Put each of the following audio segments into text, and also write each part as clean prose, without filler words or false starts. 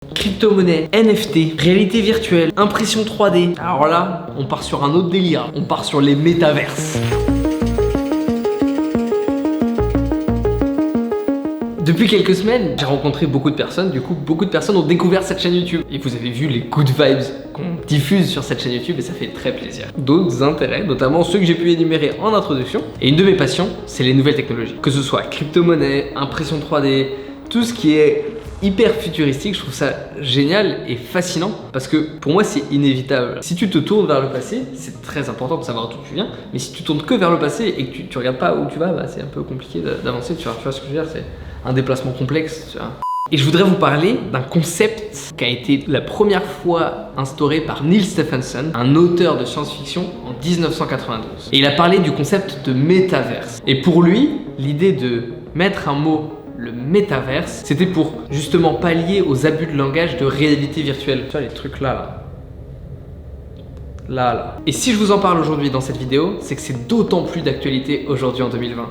Crypto-monnaie, NFT, réalité virtuelle, impression 3D. Alors là, on part sur un autre délire. On part sur les métaverses. Depuis quelques semaines, j'ai rencontré beaucoup de personnes. Du coup, beaucoup de personnes ont découvert cette chaîne YouTube. Et vous avez vu les good vibes qu'on diffuse sur cette chaîne YouTube et ça fait très plaisir. D'autres intérêts, notamment ceux que j'ai pu énumérer en introduction. Et une de mes passions, c'est les nouvelles technologies. Que ce soit crypto-monnaie, impression 3D, tout ce qui est hyper futuristique, je trouve ça génial et fascinant parce que pour moi c'est inévitable. Si tu te tournes vers le passé, c'est très important de savoir d'où tu viens, mais si tu tournes que vers le passé et que tu regardes pas où tu vas, bah, c'est un peu compliqué d'avancer, tu vois ce que je veux dire, c'est un déplacement complexe, tu vois. Et je voudrais vous parler d'un concept qui a été la première fois instauré par Neal Stephenson, un auteur de science-fiction en 1992. Et il a parlé du concept de métaverse. Et pour lui, l'idée de mettre un mot, le métaverse, c'était pour justement pallier aux abus de langage de réalité virtuelle. Tu vois les trucs là. Et si je vous en parle aujourd'hui dans cette vidéo, c'est que c'est d'autant plus d'actualité aujourd'hui en 2020.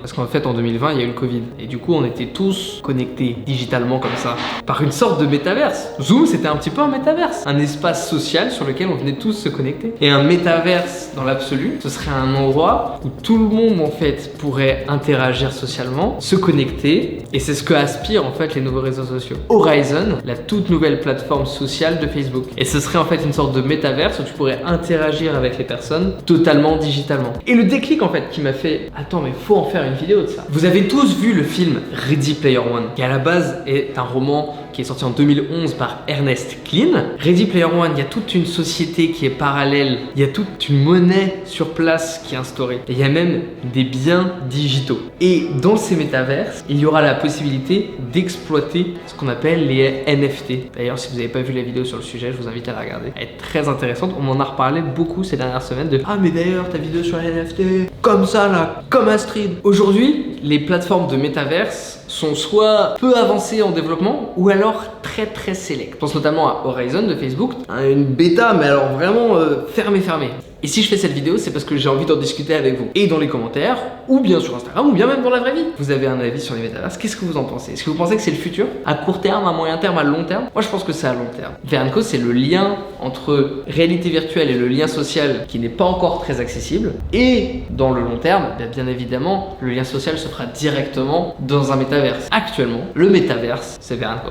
Parce qu'en fait en 2020 il y a eu le Covid et du coup on était tous connectés digitalement comme ça par une sorte de métaverse. Zoom c'était un petit peu un métaverse, un espace social sur lequel on venait tous se connecter. Et un métaverse dans l'absolu, ce serait un endroit où tout le monde en fait pourrait interagir socialement, se connecter, et c'est ce que aspirent en fait les nouveaux réseaux sociaux. Horizon, la toute nouvelle plateforme sociale de Facebook. Et ce serait en fait une sorte de métaverse où tu pourrais interagir avec les personnes totalement digitalement. Et le déclic en fait qui m'a fait attends mais faut en faire une vidéo de ça. Vous avez tous vu le film Ready Player One, qui à la base est un roman qui est sorti en 2011 par Ernest Cline. Ready Player One, il y a toute une société qui est parallèle, il y a toute une monnaie sur place qui est instaurée, et il y a même des biens digitaux. Et dans ces métaverses, il y aura la possibilité d'exploiter ce qu'on appelle les NFT. D'ailleurs, si vous n'avez pas vu la vidéo sur le sujet, je vous invite à la regarder. Elle est très intéressante, on m'en a reparlé beaucoup ces dernières semaines de « Ah mais d'ailleurs, ta vidéo sur les NFT, comme ça là, comme Astrid ». Aujourd'hui, les plateformes de métaverse sont soit peu avancées en développement ou alors très select. Je pense notamment à Horizon de Facebook, une bêta mais alors vraiment fermée. Et si je fais cette vidéo, c'est parce que j'ai envie d'en discuter avec vous. Et dans les commentaires, ou bien sur Instagram, ou bien même dans la vraie vie. Vous avez un avis sur les métaverses, qu'est-ce que vous en pensez? Est-ce que vous pensez que c'est le futur? À court terme, à moyen terme, à long terme? Moi je pense que c'est à long terme. Verenco, c'est le lien entre réalité virtuelle et le lien social qui n'est pas encore très accessible. Et dans le long terme, bien évidemment, le lien social se fera directement dans un métaverse. Actuellement, le métaverse, c'est Verenco.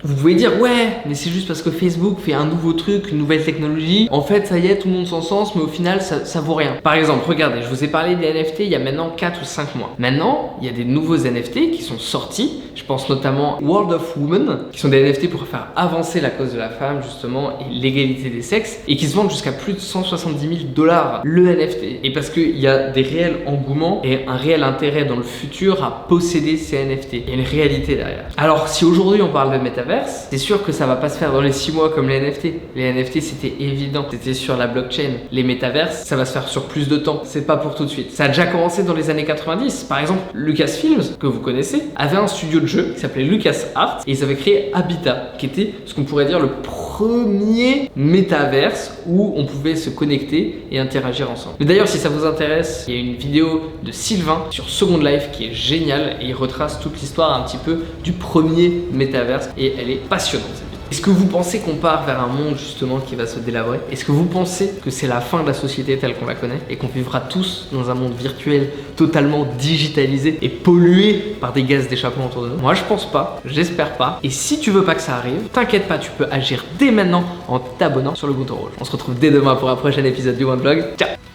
Vous pouvez dire ouais mais c'est juste parce que Facebook fait un nouveau truc, une nouvelle technologie, en fait ça y est tout le monde s'en sens mais au final ça vaut rien. Par exemple regardez, je vous ai parlé des NFT il y a maintenant 4 ou 5 mois. Maintenant il y a des nouveaux NFT qui sont sortis, je pense notamment World of Women, qui sont des NFT pour faire avancer la cause de la femme justement et l'égalité des sexes, et qui se vendent jusqu'à plus de 170 000 $ le NFT. Et parce qu'il y a des réels engouements et un réel intérêt dans le futur à posséder ces NFT. Il y a une réalité derrière. Alors si aujourd'hui on parle de métavers, c'est sûr que ça va pas se faire dans les 6 mois comme les NFT. Les NFT c'était évident, c'était sur la blockchain. Les métaverses, ça va se faire sur plus de temps, c'est pas pour tout de suite. Ça a déjà commencé dans les années 90. Par exemple, Lucasfilms, que vous connaissez, avait un studio de jeu qui s'appelait LucasArts et ils avaient créé Habitat, qui était ce qu'on pourrait dire le premier métaverse où on pouvait se connecter et interagir ensemble. Mais d'ailleurs, si ça vous intéresse, il y a une vidéo de Sylvain sur Second Life qui est géniale et il retrace toute l'histoire un petit peu du premier métaverse et elle est passionnante. Est-ce que vous pensez qu'on part vers un monde justement qui va se délabrer? Est-ce que vous pensez que c'est la fin de la société telle qu'on la connaît et qu'on vivra tous dans un monde virtuel totalement digitalisé et pollué par des gaz d'échappement autour de nous? Moi je pense pas, j'espère pas. Et si tu veux pas que ça arrive, t'inquiète pas, tu peux agir dès maintenant en t'abonnant sur le bouton rouge. On se retrouve dès demain pour un prochain épisode du One Vlog. Ciao!